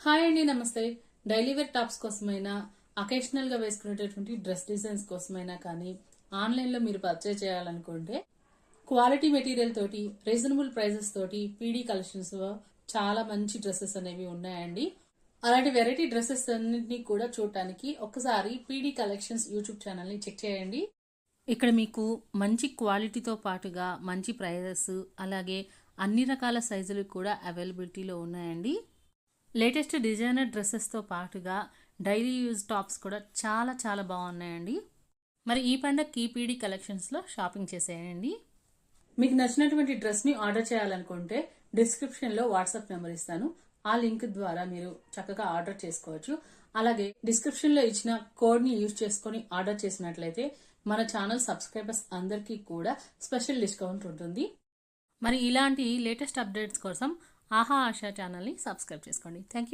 Hi అండి, నమస్తే. Daily wear tops కోసమైనా, అకేషనల్ గా వేసుకునేటటువంటి డ్రెస్ డిజైన్స్ కోసమైనా కానీ ఆన్లైన్ లో మీరు పర్చేజ్ చేయాలనుకుంటే క్వాలిటీ మెటీరియల్ తోటి రీజనబుల్ ప్రైజెస్ తోటి పీడీ కలెక్షన్స్ చాలా మంచి డ్రెస్సెస్ అనేవి ఉన్నాయండి. అలాంటి వెరైటీ డ్రెస్సెస్ అన్నింటినీ కూడా చూడటానికి ఒకసారి పీడీ కలెక్షన్స్ యూట్యూబ్ ఛానల్ ని చెక్ చేయండి. ఇక్కడ మీకు మంచి క్వాలిటీతో పాటుగా మంచి ప్రైజెస్, అలాగే అన్ని రకాల సైజులు కూడా అవైలబిలిటీలో ఉన్నాయండి. లేటెస్ట్ డిజైనర్ డ్రెస్సెస్తో పాటుగా డైలీ యూజ్ టాప్స్ కూడా చాలా చాలా బాగున్నాయండి. మరి ఈ పండగకి పీడీ కలెక్షన్స్లో షాపింగ్ చేసేయండి. మీకు నచ్చినటువంటి డ్రెస్ని ఆర్డర్ చేయాలనుకుంటే డిస్క్రిప్షన్లో వాట్సాప్ నెంబర్ ఇస్తాను. ఆ లింక్ ద్వారా మీరు చక్కగా ఆర్డర్ చేసుకోవచ్చు. అలాగే డిస్క్రిప్షన్లో ఇచ్చిన కోడ్ని యూజ్ చేసుకొని ఆర్డర్ చేసినట్లయితే మన ఛానల్ సబ్స్క్రైబర్స్ అందరికీ కూడా స్పెషల్ డిస్కౌంట్ ఉంటుంది. మరి ఇలాంటి లేటెస్ట్ అప్డేట్స్ కోసం ఆహా ఆశా ఛానల్ని సబ్స్క్రైబ్ చేసుకోండి. Thank you.